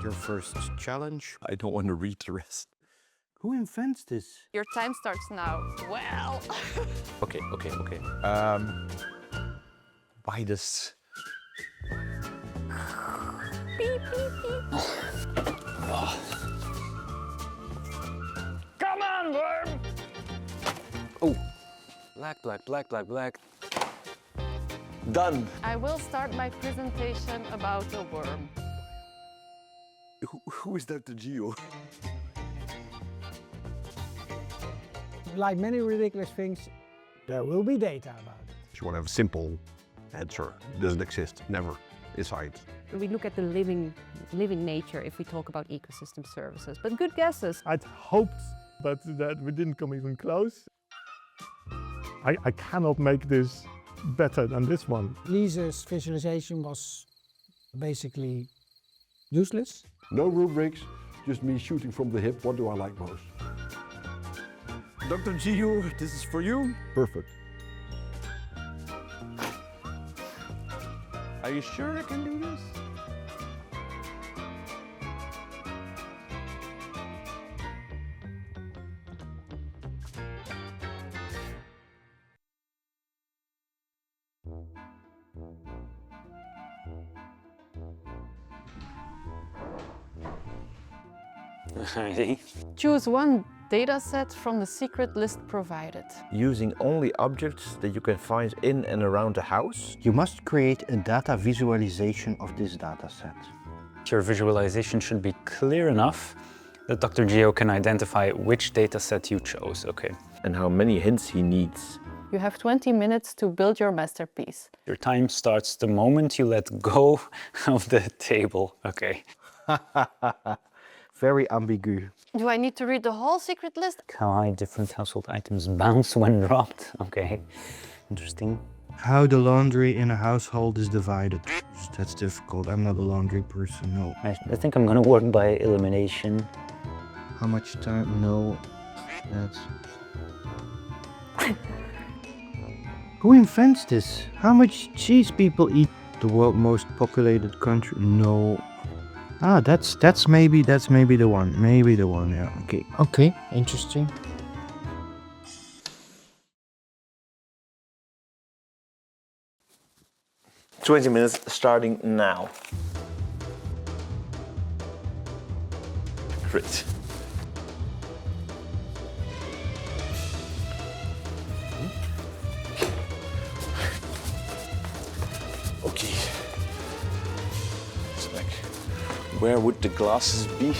Your first challenge. I don't want to read the rest. Who invents this? Your time starts now. Well. Okay. Why this? Beep, beep, beep. Come on, worm! Oh, black. Done. I will start my presentation about the worm. Who is Dr. Geo? Like many ridiculous things, there will be data about it. You want to have a simple answer. It doesn't exist, never, inside. We look at the living nature if we talk about ecosystem services, but good guesses. I'd hoped that we didn't come even close. I cannot make this better than this one. Lize's visualization was basically useless. No rubrics, just me shooting from the hip. What do I like most? Dr. Geo, this is for you. Perfect. Are you sure I can do this? Choose one dataset from the secret list provided. Using only objects that you can find in and around the house. You must create a data visualization of this dataset. Your visualization should be clear enough that Dr. Geo can identify which dataset you chose, okay? And how many hints he needs. You have 20 minutes to build your masterpiece. Your time starts the moment you let go of the table, okay? Very ambigu. Do I need to read the whole secret list? How high different household items bounce when dropped, okay? Interesting. How the laundry in a household is divided. That's difficult. I'm not a laundry person, no. I think I'm gonna work by elimination. How much time? No. That's... Who invents this? How much cheese people eat? The world's most populated country? No. Ah, that's maybe the one. Maybe the one, yeah. Okay. Okay, interesting. "20 minutes starting now." Great. Okay. It's like, where would the glasses be?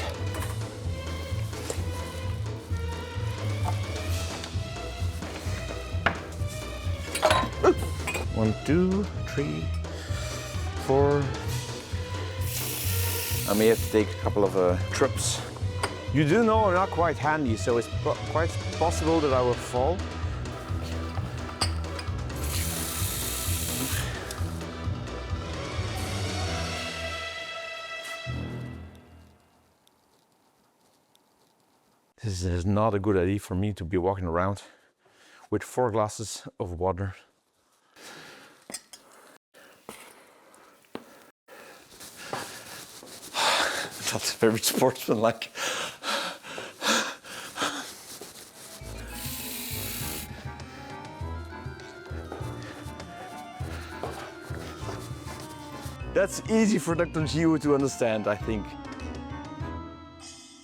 One, 2, 3, 4. I may have to take a couple of trips. You do know I'm not quite handy, so it's quite possible that I will fall. This is not a good idea for me to be walking around with 4 glasses of water. That's very sportsmanlike. That's easy for Dr. Geo to understand, I think.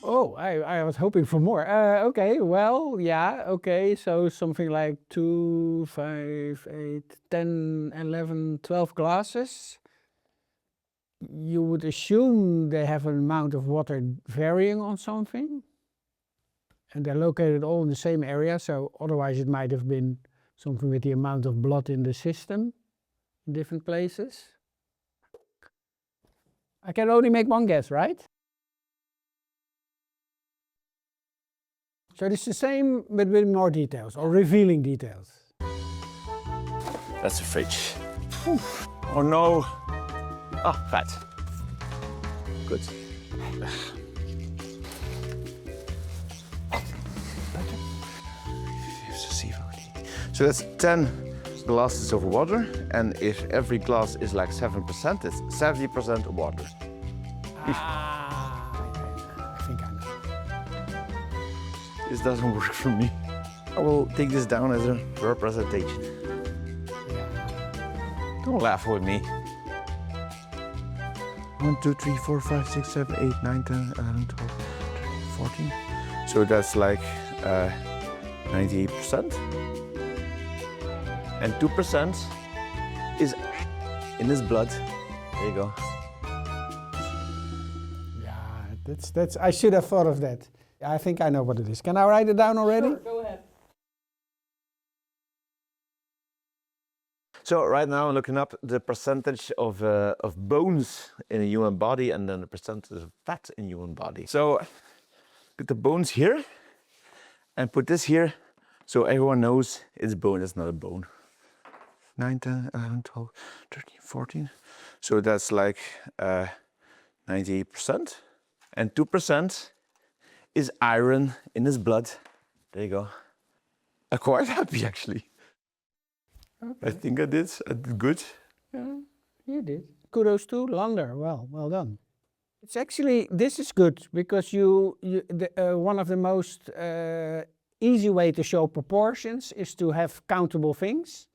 Oh, I was hoping for more. Okay, well, yeah, okay. So something like 2, 5, 8, 10, 11, 12 glasses. You would assume they have an amount of water varying on something. And they're located all in the same area, so otherwise it might have been something with the amount of blood in the system in different places. I can only make one guess, right? So it's the same but with more details, or revealing details. That's a fridge. Whew. Oh no. Ah, fat. Good. So that's 10 glasses of water, and if every glass is like 7%, it's 70% water. Ah. This doesn't work for me. I will take this down as a representation. Don't laugh with me. 1, 2, 3, 4, 5, 6, 7, 8, 9, 10, 11, 12, 13, 14. So that's like 98%. And 2% is in his blood. There you go. Yeah, that's. I should have thought of that. I think I know what it is. Can I write it down already? Sure, go ahead. So right now I'm looking up the percentage of bones in a human body and then the percentage of fat in human body. So put the bones here and put this here so everyone knows it's bone, it's not a bone. 9, 10, 11, 12, 13, 14. So that's like 98%. And 2% is iron in his blood. There you go. I'm quite happy actually. Okay. I think I did good. Yeah, you did. Kudos to Lander. Well done. It's actually, this is good because one of the most easy way to show proportions is to have countable things.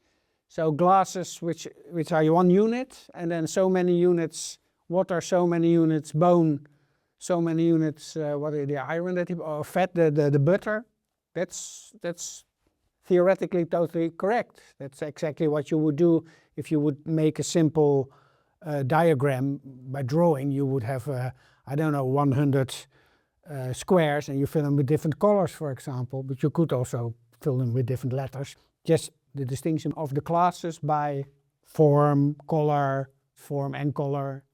So glasses, which are 1 unit, and then so many units water, so many units bone, so many units what are the iron that or fat, the butter. That's theoretically totally correct. That's exactly what you would do if you would make a simple diagram by drawing. You would have, I don't know, 100 squares and you fill them with different colors, for example, but you could also fill them with different letters. Just the distinction of the classes by form, color, form and color,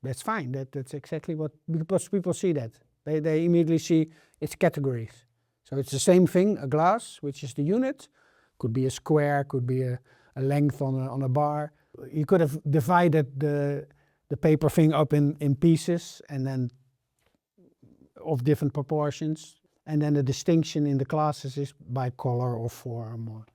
that's fine. That's exactly what, because people see that. They immediately see its categories. So it's the same thing, a glass, which is the unit, could be a square, could be a length on a bar. You could have divided the paper thing up in pieces and then of different proportions. And then the distinction in the classes is by color or form.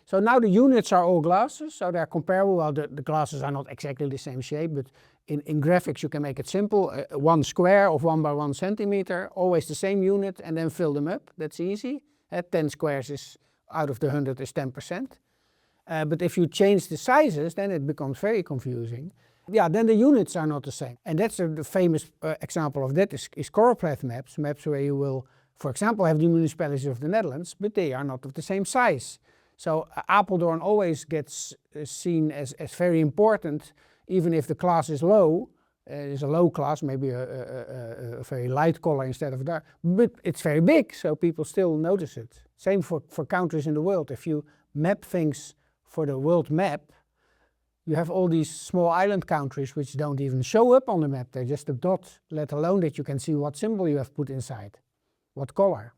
So now the units are all glasses, so they're comparable. Well, the glasses are not exactly the same shape, but in graphics you can make it simple. 1 square of 1 by 1 centimeter, always the same unit, and then fill them up. That's easy. 10 squares is out of the 100 is 10%. But if you change the sizes, then it becomes very confusing. Yeah, then the units are not the same. And that's the famous example of that is choropleth maps, maps where you will, for example, have the municipalities of the Netherlands, but they are not of the same size. So Apeldoorn always gets seen as very important, even if the class is low. It's a low class, maybe a very light color instead of dark, but it's very big, so people still notice it. Same for countries in the world. If you map things for the world map, you have all these small island countries which don't even show up on the map. They're just a dot, let alone that you can see what symbol you have put inside, what color.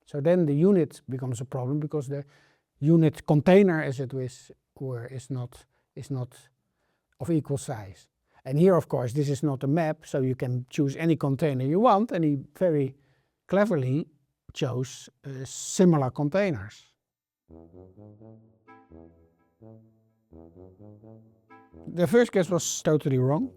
So then the unit becomes a problem because the unit container, as it were, is not of equal size. And here, of course, this is not a map, so you can choose any container you want, and he very cleverly chose similar containers. The first guess was totally wrong.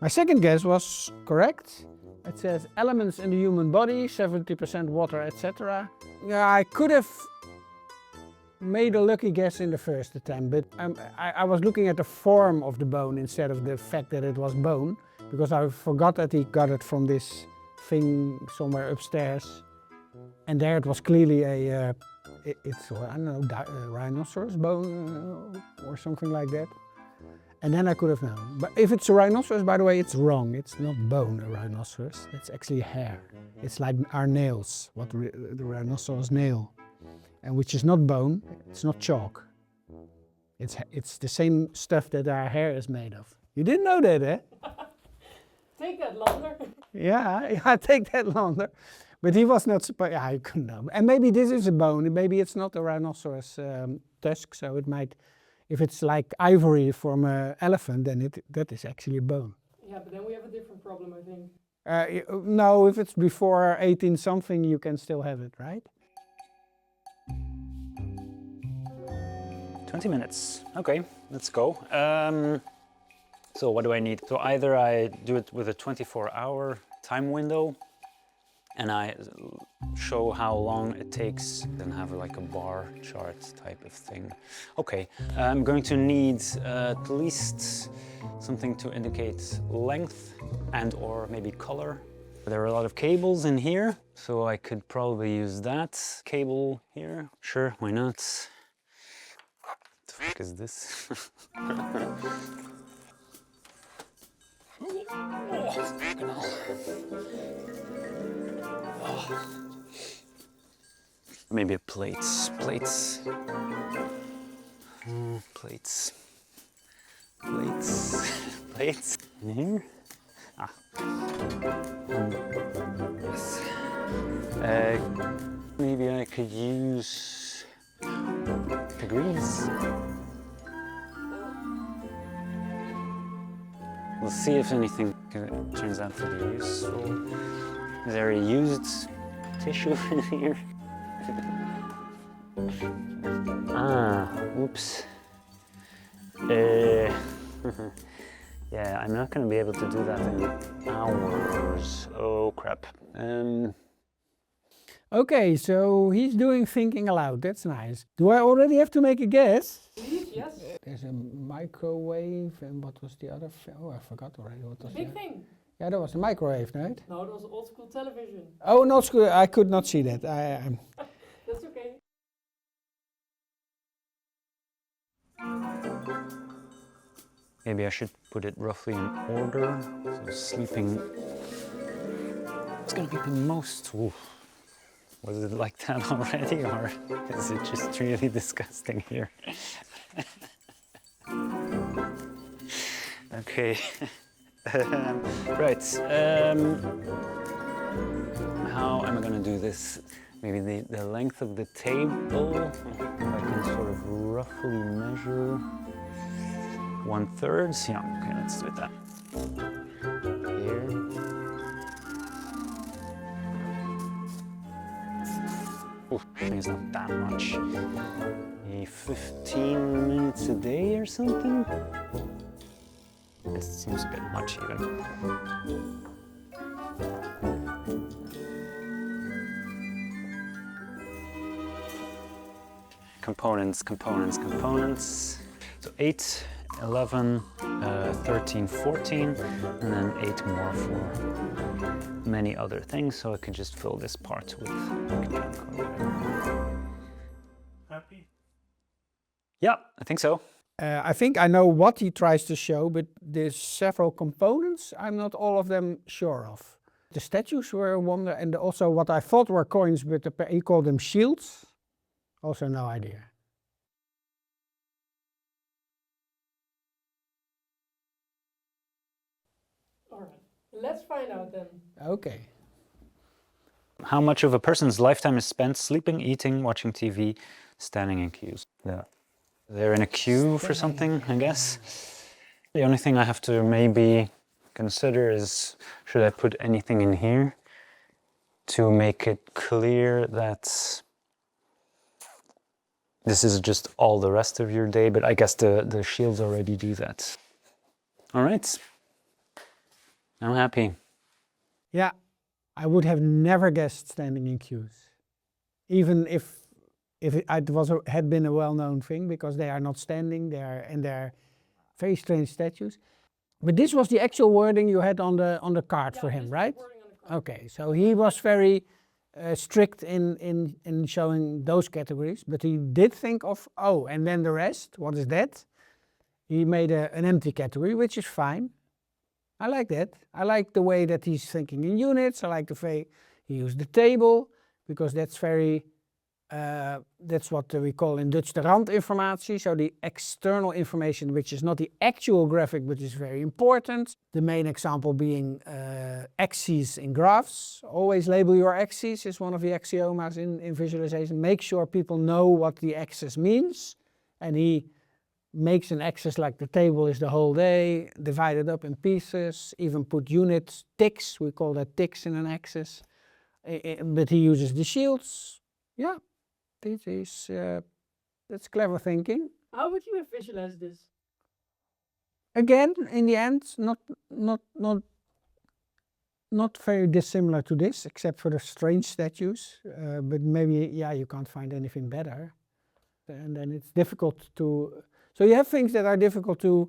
My second guess was correct. It says elements in the human body, 70% water, etc. Yeah, I could have made a lucky guess in the first attempt, but I was looking at the form of the bone instead of the fact that it was bone, because I forgot that he got it from this thing somewhere upstairs, and there it was clearly a, it's, I don't know, a rhinoceros bone or something like that. And then I could have known. But if it's a rhinoceros, by the way, it's wrong. It's not bone, a rhinoceros. It's actually hair. It's like our nails, what the rhinoceros nail. And which is not bone, it's not chalk. It's the same stuff that our hair is made of. You didn't know that, eh? Take that, Lander. Yeah, take that, Lander. But he was not surprised. Yeah, I couldn't know. And maybe this is a bone. Maybe it's not a rhinoceros tusk, so it might, if it's like ivory from an elephant, then that is actually a bone. Yeah, but then we have a different problem, I think. No, if it's before 18 something, you can still have it, right? 20 minutes. Okay, let's go. So what do I need? So either I do it with a 24-hour time window, and I show how long it takes, then have like a bar chart type of thing. Okay, I'm going to need at least something to indicate length and or maybe color. There are a lot of cables in here, so I could probably use that cable here. Sure, why not? What the fuck is this? Maybe plates. Plates. In here. Ah. Yes. Maybe I could use degrees. We'll see if anything turns out to be useful. Is there a used tissue in here? Oops. Yeah, I'm not going to be able to do that in hours. Oh, crap. Okay, so he's doing thinking aloud. That's nice. Do I already have to make a guess? Yes. There's a microwave, and what was the other? Oh, I forgot already. What was Big thing. Yeah, that was a microwave, right? No, that was old school television. Oh, not school. I could not see that. That's okay. Maybe I should put it roughly in order. So sleeping. It's going to be the most. Oof. Was it like that already, or is it just really disgusting here? Okay. Right. How am I going to do this? Maybe the length of the table. If I can sort of roughly measure 1/3. Yeah. Okay. Let's do that. Here. Oof, I think it's not that much. Maybe 15 minutes a day or something? It seems a bit much even. Components. So 8, 11, 13, 14, and then 8 more for many other things, so I could just fill this part with junk or whatever. Happy? Yeah, I think so. I think I know what he tries to show, but there's several components. I'm not all of them sure of. The statues were a wonder, and also what I thought were coins, but he called them shields. Also no idea. All right. Let's find out then. Okay. How much of a person's lifetime is spent sleeping, eating, watching TV, standing in queues? Yeah. They're in a queue for something, I guess. The only thing I have to maybe consider is, should I put anything in here to make it clear that this is just all the rest of your day, but I guess the shields already do that. All right. I'm happy. Yeah, I would have never guessed standing in queues. Even if it had been a well-known thing, because they are not standing, they're very strange statues. But this was the actual wording you had on the card for him, right? Okay, so he was very strict in showing those categories, but he did think of, oh, and then the rest, what is that? He made an empty category, which is fine. I like that. I like the way that he's thinking in units. I like the way he used the table, because that's very, that's what we call in Dutch the randinformatie, so the external information which is not the actual graphic but is very important. The main example being axes in graphs. Always label your axes is one of the axiomas in visualization. Make sure people know what the axis means, and he makes an axis like the table is the whole day, divided up in pieces, even put units, ticks, we call that ticks in an axis. But he uses the shields. Yeah, this is, that's clever thinking. How would you have visualized this? Again, in the end, not not very dissimilar to this, except for the strange statues. But maybe, yeah, you can't find anything better. And then it's difficult to... So you have things that are difficult to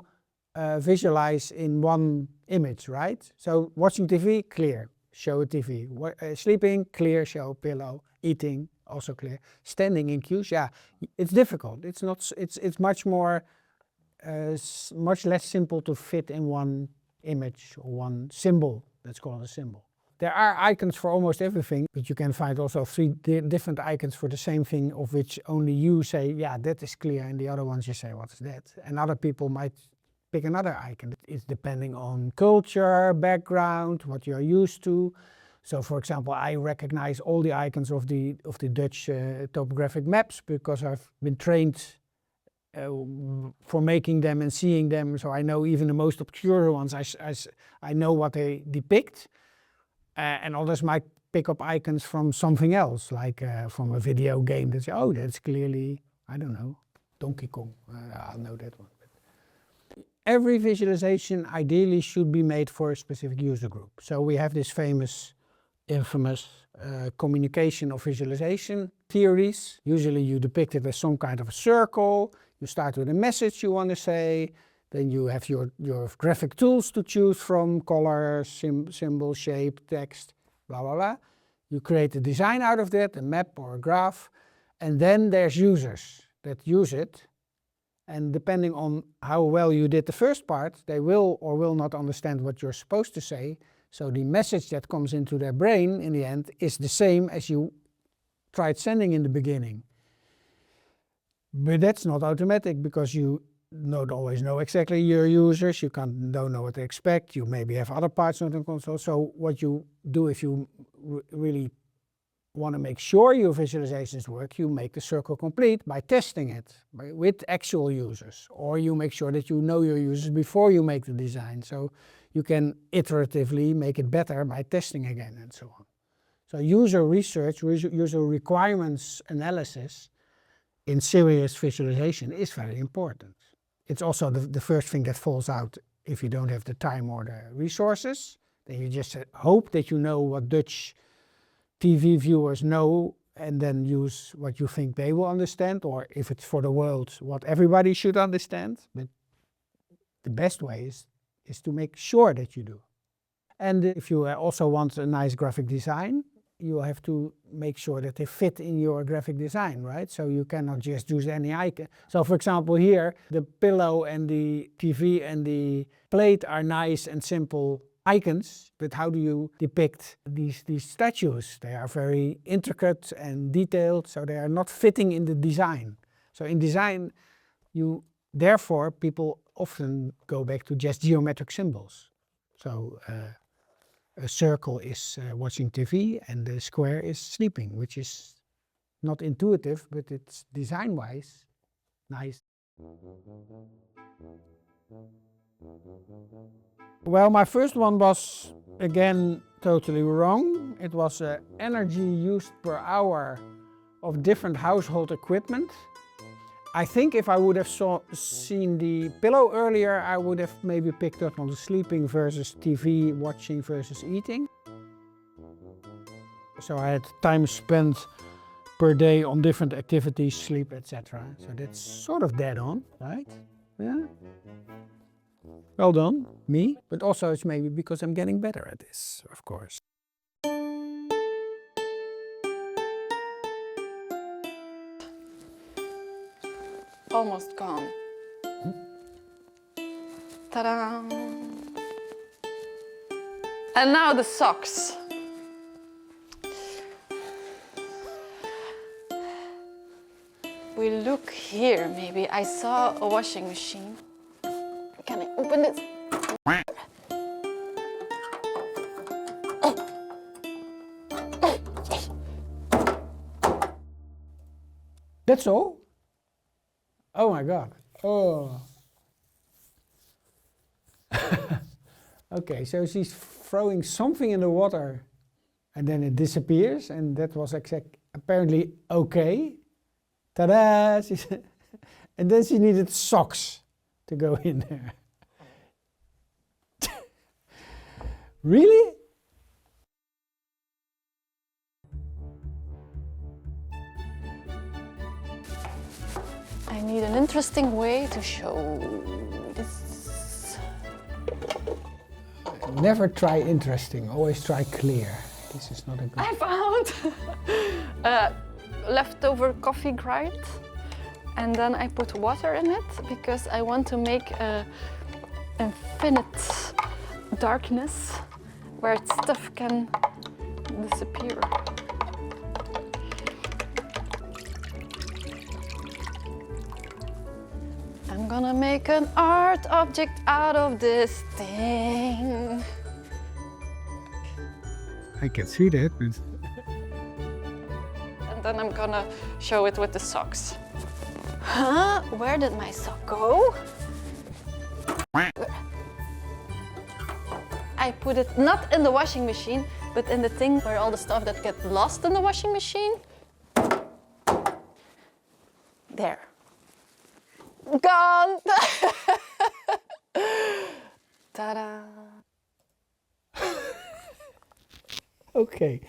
visualize in one image, right? So watching TV, clear, show a TV. Sleeping, clear, show a pillow. Eating, also clear. Standing in queues, yeah, it's difficult. It's not. It's much more, much less simple to fit in one image or one symbol. Let's call it a symbol. There are icons for almost everything, but you can find also 3 different icons for the same thing, of which only you say, yeah, that is clear, and the other ones you say, what is that? And other people might pick another icon. It's depending on culture, background, what you're used to. So, for example, I recognize all the icons of the Dutch topographic maps because I've been trained for making them and seeing them. So I know even the most obscure ones. I know what they depict, and others might pick up icons from something else, like from a video game. They say, oh, that's clearly, I don't know, Donkey Kong. I'll know that one. Every visualization ideally should be made for a specific user group. So we have this infamous communication of visualization theories. Usually you depict it as some kind of a circle. You start with a message you want to say. Then you have your graphic tools to choose from: color, symbol, shape, text, blah, blah, blah. You create a design out of that, a map or a graph. And then there's users that use it. And depending on how well you did the first part, they will or will not understand what you're supposed to say. So the message that comes into their brain in the end is the same as you tried sending in the beginning. But that's not automatic, because you don't always know exactly your users. You don't know what to expect. You maybe have other parts not in control. So what you do, if you really want to make sure your visualizations work, you make the circle complete by testing it with actual users. Or you make sure that you know your users before you make the design. So you can iteratively make it better by testing again and so on. So user research, user requirements analysis in serious visualization is very important. It's also the first thing that falls out if you don't have the time or the resources. Then you just hope that you know what Dutch TV viewers know, and then use what you think they will understand, or if it's for the world, what everybody should understand. But the best way is to make sure that you do. And if you also want a nice graphic design, you have to make sure that they fit in your graphic design, right? So you cannot just use any icon. So for example here, the pillow and the TV and the plate are nice and simple icons, but how do you depict these statues? They are very intricate and detailed, so they are not fitting in the design. So in design, therefore people often go back to just geometric symbols. So a circle is watching TV and the square is sleeping, which is not intuitive, but it's design-wise nice. Well, my first one was, again, totally wrong. It was energy used per hour of different household equipment. I think if I would have seen the pillow earlier, I would have maybe picked up on the sleeping versus TV watching versus eating. So I had time spent per day on different activities, sleep, etc. So that's sort of dead on, right? Yeah. Well done, me. But also it's maybe because I'm getting better at this, of course. Almost gone. Ta-da! And now the socks. We look here, maybe. I saw a washing machine. Can I open it? That's all? Oh my God. Oh. Okay, so she's throwing something in the water and then it disappears, and that was apparently okay. Ta-da! And then she needed socks to go in there. Really? I need an interesting way to show this. Never try interesting, always try clear. This is not a good... I found leftover coffee grind, and then I put water in it because I want to make a infinite darkness where stuff can disappear. I'm gonna make an art object out of this thing. I can see that, but... And then I'm gonna show it with the socks. Huh? Where did my sock go? I put it not in the washing machine, but in the thing where all the stuff that gets lost in the washing machine. There. Gone! Ta-da! Okay,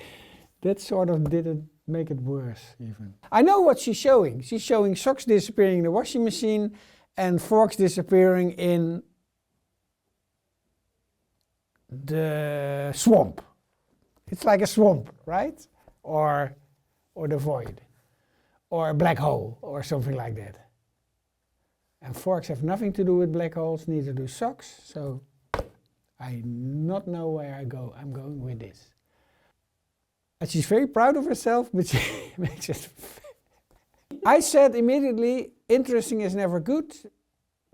that sort of didn't make it worse even. I know what she's showing. She's showing socks disappearing in the washing machine and forks disappearing in the swamp. It's like a swamp, right? Or the void, or a black hole, or something like that. And forks have nothing to do with black holes, neither do socks, so I not know where I'm going with this. And she's very proud of herself, but she makes it... I said immediately, interesting is never good,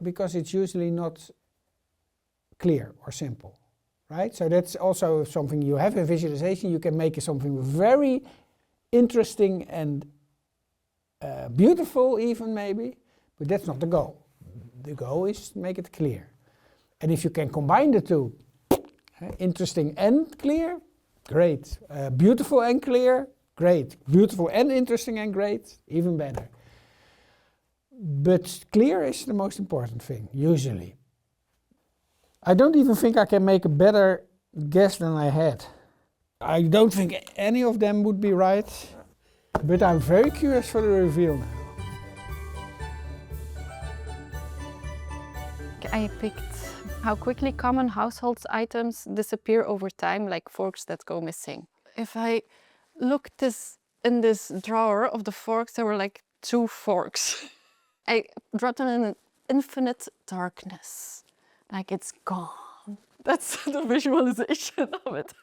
because it's usually not clear or simple, right? So that's also something you have in visualization. You can make something very interesting and beautiful even maybe, but that's not the goal. The goal is to make it clear. And if you can combine the two, interesting and clear, great. Beautiful and clear, great. Beautiful and interesting and great, even better. But clear is the most important thing, usually. I don't even think I can make a better guess than I had. I don't think any of them would be right, but I'm very curious for the reveal now. I picked how quickly common household items disappear over time, like forks that go missing. If I looked in this drawer of the forks, there were like 2 forks. I dropped them in an infinite darkness, like it's gone. That's the visualization of it.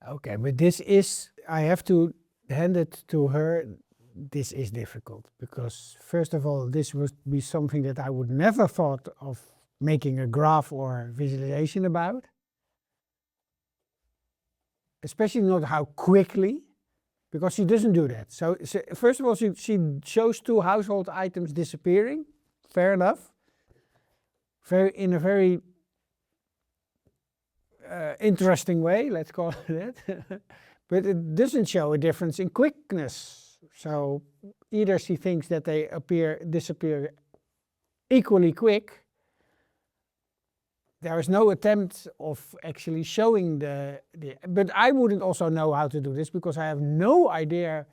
Okay, but this is, I have to hand it to her, this is difficult because first of all, this would be something that I would never thought of making a graph or visualization about. Especially not how quickly, because she doesn't do that. So first of all, she shows 2 household items disappearing, fair enough. In a very interesting way, let's call it that. But it doesn't show a difference in quickness. So either she thinks that they disappear equally quick. There is no attempt of actually showing but I wouldn't also know how to do this because I have no idea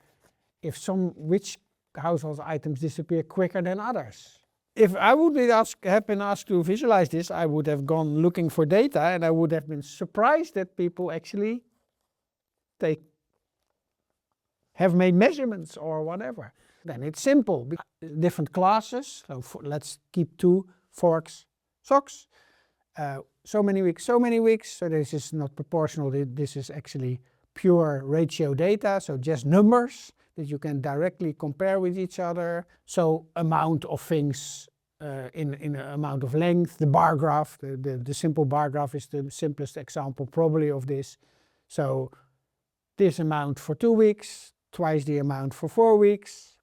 if which household items disappear quicker than others. If I would have been asked to visualize this, I would have gone looking for data and I would have been surprised that people actually have made measurements or whatever. Then it's simple. Different classes, so let's keep 2 forks, socks. So many weeks, so many weeks. So this is not proportional. This is actually pure ratio data, so just numbers that you can directly compare with each other. So amount of things in amount of length. The bar graph, the simple bar graph is the simplest example probably of this. So this amount for 2 weeks, twice the amount for 4 weeks.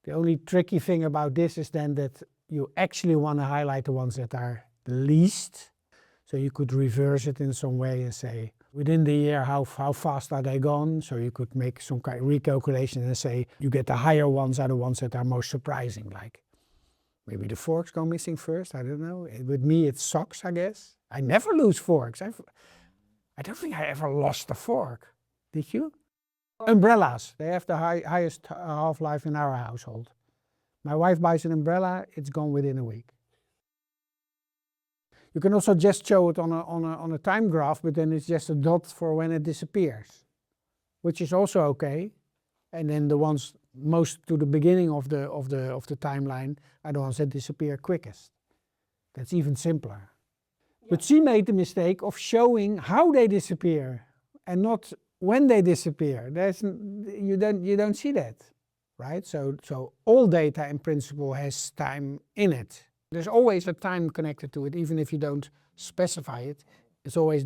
The only tricky thing about this is then that you actually want to highlight the ones that are the least. So you could reverse it in some way and say, within the year, how fast are they gone? So you could make some kind of recalculation and say, you get the higher ones are the ones that are most surprising. Like maybe the forks go missing first, I don't know. With me, it's socks, I guess. I never lose forks. I don't think I ever lost a fork. Did you? Umbrellas, they have the highest half-life in our household. My wife buys an umbrella, it's gone within a week. You can also just show it on a time graph, but then it's just a dot for when it disappears, which is also okay. And then the ones most to the beginning of the timeline are the ones that disappear quickest. That's even simpler. But she made the mistake of showing how they disappear and not when they disappear. You don't see that, right? So all data in principle has time in it. There's always a time connected to it, even if you don't specify it. It's always,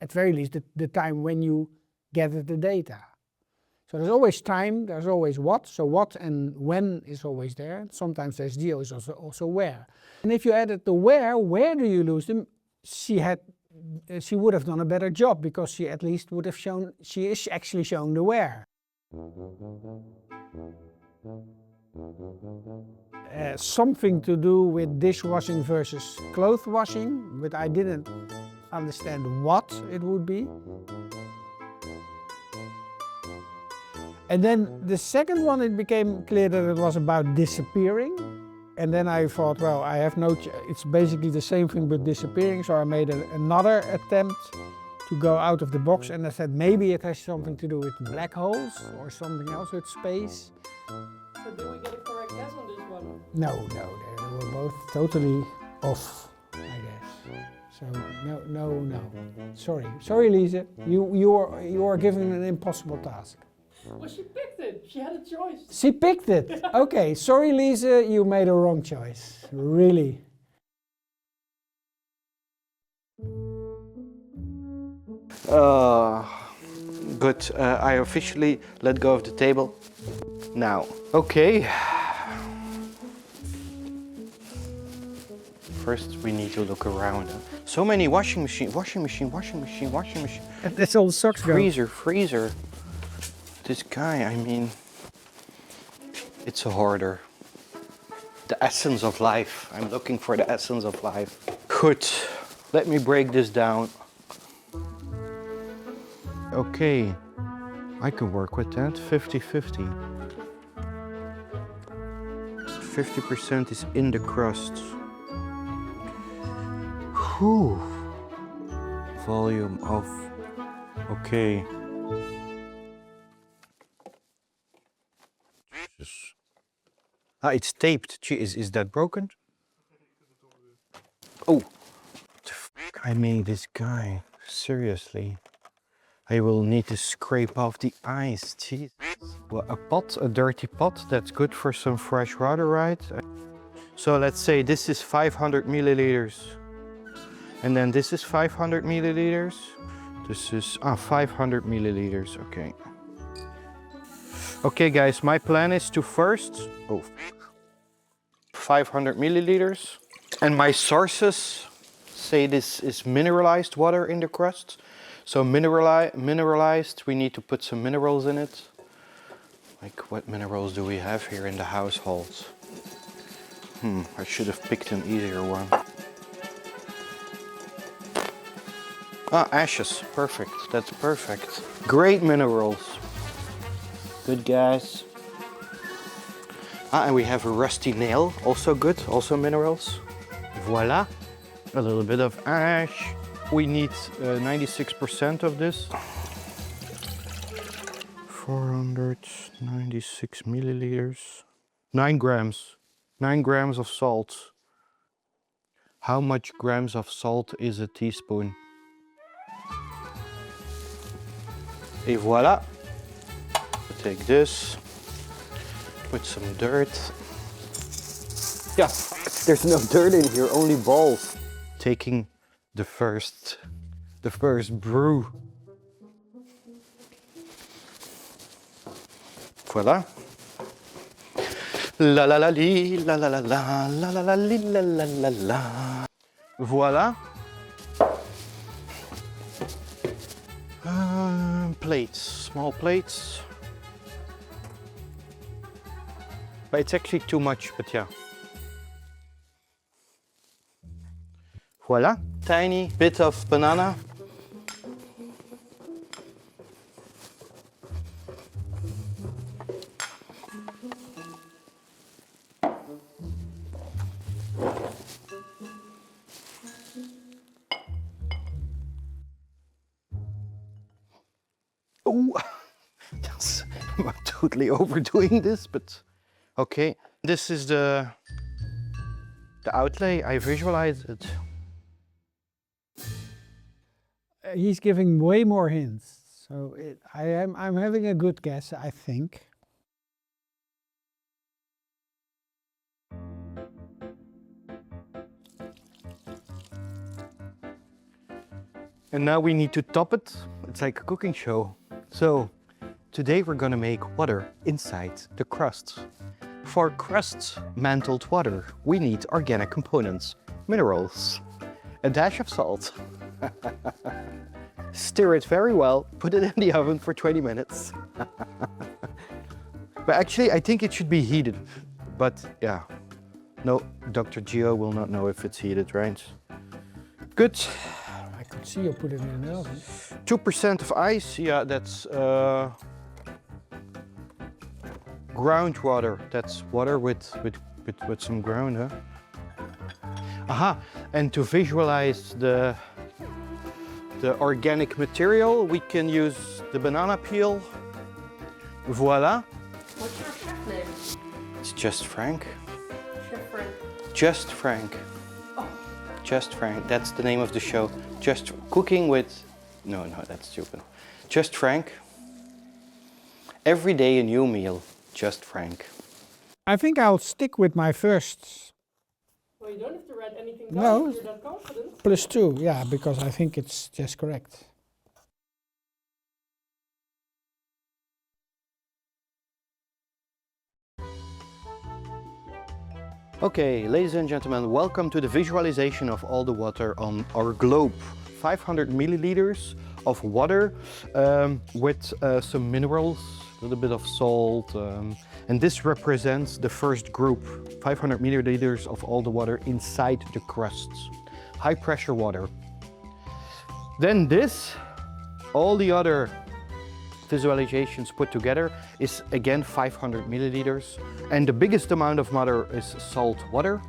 at very least, the time when you gather the data. So there's always time, there's always what. So what and when is always there. Sometimes there's geo is also where. And if you added the where do you lose them? She would have done a better job, because she at least would have shown, she is actually showing the where. Something to do with dishwashing versus clothes washing, but I didn't understand what it would be. And then the second one, it became clear that it was about disappearing. And then I thought, well, I have no, it's basically the same thing but disappearing. So I made another attempt to go out of the box, and I said maybe it has something to do with black holes or something else with space. So did we get a correct guess on this one? No, they were both totally off, I guess. So no. Sorry, Lize. You are given an impossible task. Well, she picked it. She had a choice. She picked it. Okay, sorry, Lize, you made a wrong choice. Really. Good. I officially let go of the table now. Okay. First, we need to look around. So many washing machine. That's all the socks go. Freezer. This guy, I mean, it's a hoarder. The essence of life. I'm looking for the essence of life. Good. Let me break this down. Okay, I can work with that. 50-50. 50% is in the crust. Whew. Volume of, okay. Ah, it's taped. Gee, is that broken? Oh, the fuck I made this guy. Seriously. I will need to scrape off the ice. Jeez. Well, a dirty pot, that's good for some fresh water, right? So let's say this is 500 milliliters. And then this is 500 milliliters. This is 500 milliliters, okay. Okay guys, my plan is to first, 500 milliliters. And my sources say this is mineralized water in the crust. So mineralized, we need to put some minerals in it. Like, what minerals do we have here in the household? I should have picked an easier one. Ashes, perfect, that's perfect. Great minerals. Good guys. And we have a rusty nail, also good, also minerals. Voila, a little bit of ash. We need 96% of this. 496 milliliters. 9 grams. 9 grams of salt. How much grams of salt is a teaspoon? Et voila. Take this. Put some dirt. Yeah, there's no dirt in here, only balls. Taking the first brew. Voila. La la la li, la la la la, la la la li, la la la la. Voila. Plates, small plates. But it's actually too much, but yeah. Voila, tiny bit of banana. totally overdoing this, but okay. This is the outlay. I visualize it. He's giving way more hints, so I'm having a good guess, I think. And now we need to top it. It's like a cooking show. So today we're gonna make water inside the crust. For crust mantled water, we need organic components, minerals, a dash of salt. Stir it very well, put it in the oven for 20 minutes. But actually, I think it should be heated. But yeah, no, Dr. Geo will not know if it's heated, right? Good. I could see you put it in the oven. 2% of ice, yeah, that's groundwater. That's water with some ground, huh? Aha, and to visualize the organic material, we can use the banana peel. Voila. What's your chef name? It's just Frank. Chef Frank. Just Frank. Oh. Just Frank, that's the name of the show. Just cooking with, no, that's stupid. Just Frank. Every day a new meal, just Frank. I think I'll stick with my first. Well, you don't have to write anything down No. if you're that confident. +2, yeah, because I think it's just correct. Okay, ladies and gentlemen, welcome to the visualization of all the water on our globe. 500 milliliters of water with some minerals, a little bit of salt, and this represents the first group, 500 milliliters of all the water inside the crusts. High pressure water. Then this, all the other visualizations put together is again 500 milliliters, and the biggest amount of water is salt water,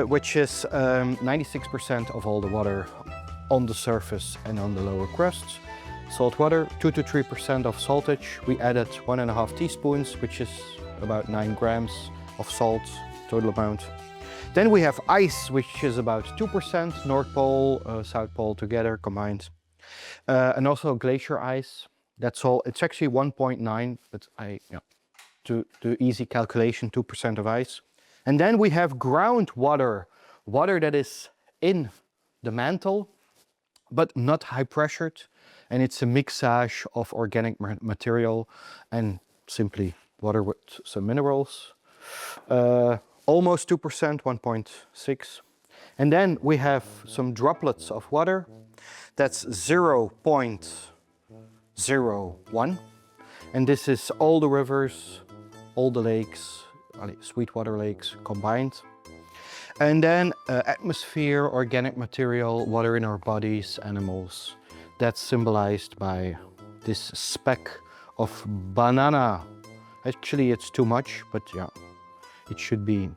which is 96% of all the water on the surface and on the lower crusts. Salt water, 2 to 3% of saltage. We added 1.5 teaspoons, which is about 9 grams of salt, total amount. Then we have ice, which is about 2%, North Pole, South Pole together combined. And also glacier ice, that's all. It's actually 1.9, but to do easy calculation, 2% of ice. And then we have groundwater, water that is in the mantle, but not high pressured. And it's a mixage of organic material and simply water with some minerals. Almost 2%, 1.6. And then we have some droplets of water. That's 0.01. And this is all the rivers, all the lakes, sweetwater lakes combined. And then atmosphere, organic material, water in our bodies, animals. That's symbolized by this speck of banana. Actually, it's too much, but yeah, it should be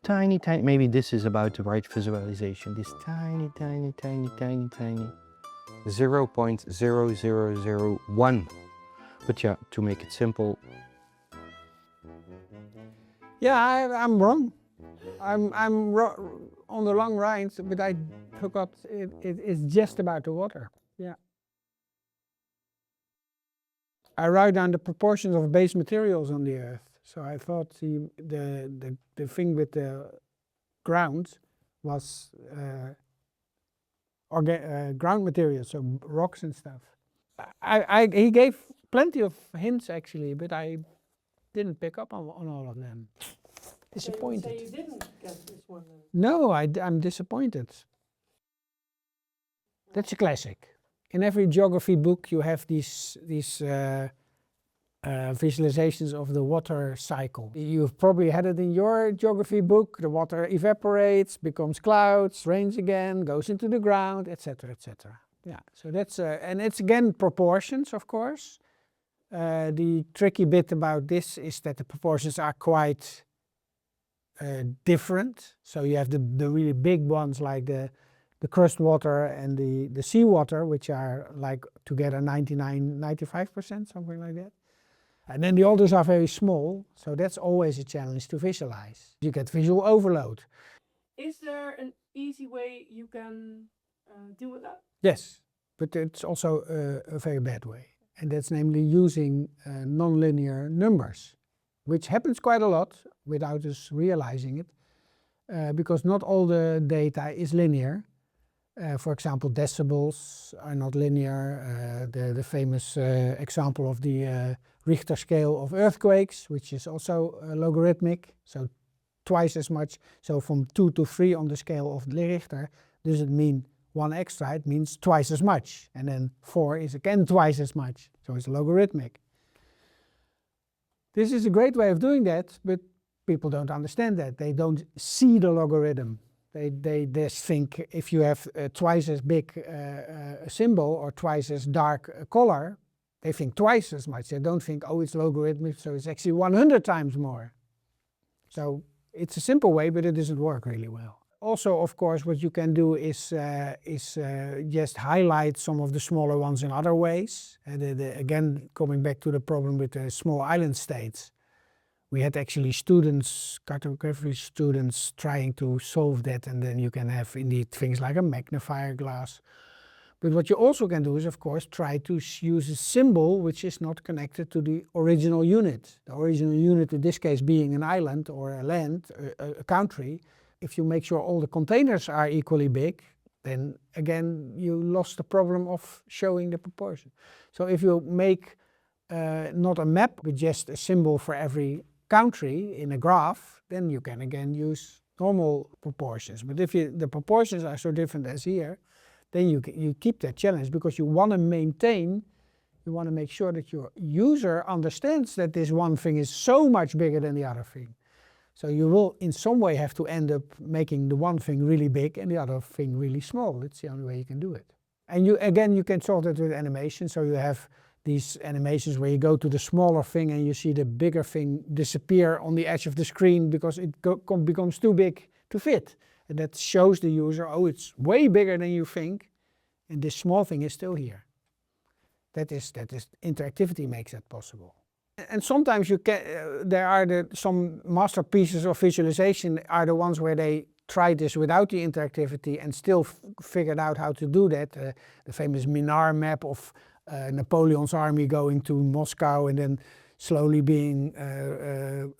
tiny, tiny. Maybe this is about the right visualization. This tiny, tiny, tiny, tiny, tiny. 0.0001. But yeah, to make it simple. Yeah, I'm wrong. I'm on the long lines, but I forgot it's just about the water. Yeah. I write down the proportions of base materials on the Earth. So I thought the thing with the ground was ground materials, so rocks and stuff. He gave plenty of hints actually, but I didn't pick up on all of them. Disappointed. So you didn't get this one then? No, I'm disappointed. That's a classic. In every geography book you have these visualizations of the water cycle. You've probably had it in your geography book. The water evaporates, becomes clouds, rains again, goes into the ground, etc., etc. Yeah, so that's and it's again proportions, of course. The tricky bit about this is that the proportions are quite different. So you have the really big ones like the crust water and the seawater, which are like together 99, 95%, something like that. And then the others are very small, so that's always a challenge to visualize. You get visual overload. Is there an easy way you can deal with that? Yes, but it's also a very bad way. And that's namely using nonlinear numbers, which happens quite a lot without us realizing it, because not all the data is linear. For example, decibels are not linear. The famous example of the Richter scale of earthquakes, which is also logarithmic, so twice as much. So from 2 to 3 on the scale of Richter doesn't mean 1 extra, it means twice as much. And then 4 is again twice as much, so it's logarithmic. This is a great way of doing that, but people don't understand that. They don't see the logarithm. They just think if you have twice as big a symbol or twice as dark a color, they think twice as much. They don't think, oh, it's logarithmic, so it's actually 100 times more. So it's a simple way, but it doesn't work really well. Also, of course, what you can do is just highlight some of the smaller ones in other ways. Again, coming back to the problem with the small island states. We had actually students, cartography students, trying to solve that, and then you can have indeed things like a magnifier glass. But what you also can do is, of course, try to use a symbol which is not connected to the original unit. The original unit in this case being an island or a land, a country. If you make sure all the containers are equally big, then again you lost the problem of showing the proportion. So if you make not a map but just a symbol for every country in a graph, then you can again use normal proportions. But if the proportions are so different as here, then you keep that challenge, because you want to maintain, you want to make sure that your user understands that this one thing is so much bigger than the other thing. So you will in some way have to end up making the one thing really big and the other thing really small. That's the only way you can do it. And you can solve that with animation. So you have these animations where you go to the smaller thing and you see the bigger thing disappear on the edge of the screen because it becomes too big to fit. And that shows the user, oh, it's way bigger than you think, and this small thing is still here. That is interactivity makes that possible. And sometimes you can, there are some masterpieces of visualization are the ones where they tried this without the interactivity and still figured out how to do that. The famous Minar map of Napoleon's army going to Moscow and then slowly being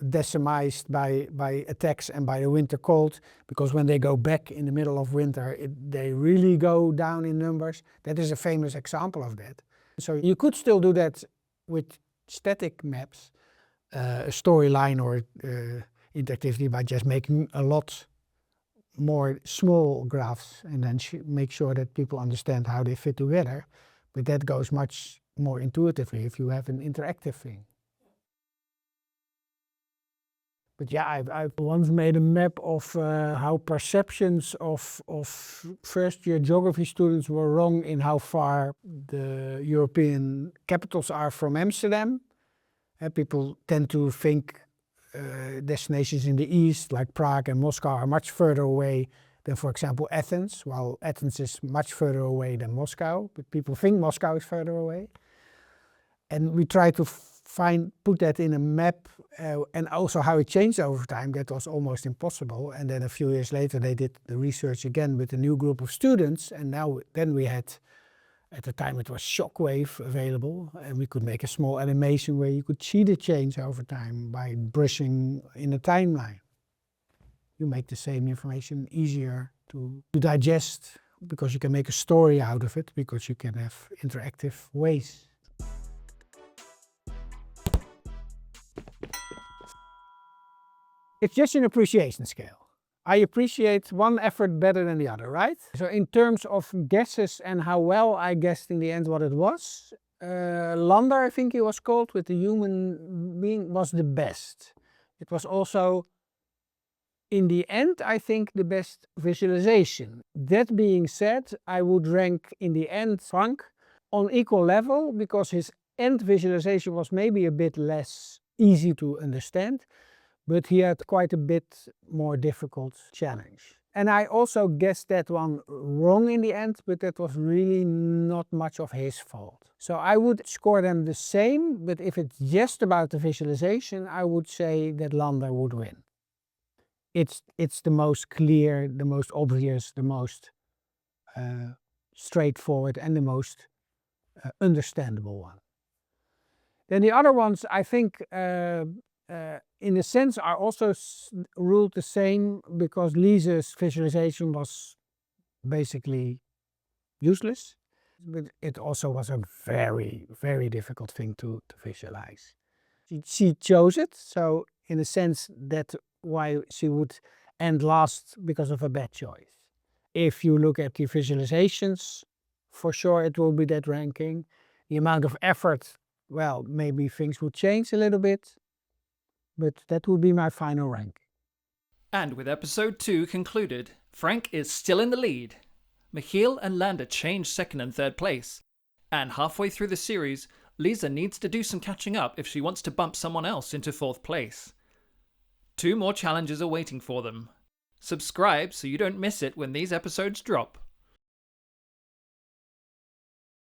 decimized by attacks and by the winter cold, because when they go back in the middle of winter, they really go down in numbers. That is a famous example of that. So you could still do that with static maps, a storyline or interactivity, by just making a lot more small graphs and then make sure that people understand how they fit together. But that goes much more intuitively if you have an interactive thing. But yeah, I've once made a map of how perceptions of first-year geography students were wrong in how far the European capitals are from Amsterdam. People tend to think destinations in the east, like Prague and Moscow, are much further away than, for example, Athens, while Athens is much further away than Moscow, but people think Moscow is further away. And we try to put that in a map, and also how it changed over time. That was almost impossible. And then a few years later, they did the research again with a new group of students, and then we had, at the time it was Shockwave available, and we could make a small animation where you could see the change over time by brushing in a timeline. You make the same information easier to digest, because you can make a story out of it, because you can have interactive ways. It's just an appreciation scale. I appreciate one effort better than the other, right? So in terms of guesses and how well I guessed in the end what it was, Lander, I think he was called, with the human being, was the best. It was also, in the end, I think the best visualization. That being said, I would rank in the end Frank on equal level, because his end visualization was maybe a bit less easy to understand, but he had quite a bit more difficult challenge. And I also guessed that one wrong in the end, but that was really not much of his fault. So I would score them the same, but if it's just about the visualization, I would say that Lander would win. It's the most clear, the most obvious, the most straightforward and the most understandable one. Then the other ones, I think, in a sense, are also ruled the same because Lize's visualization was basically useless. But it also was a very, very difficult thing to visualize. She chose it, so in a sense that's why she would end last because of a bad choice. If you look at the visualizations, for sure it will be that ranking. The amount of effort, well, maybe things would change a little bit, but that would be my final rank. And with episode 2 concluded, Frank is still in the lead. Michiel and Lander changed second and third place. And halfway through the series, Lize needs to do some catching up if she wants to bump someone else into fourth place. 2 more challenges are waiting for them. Subscribe so you don't miss it when these episodes drop.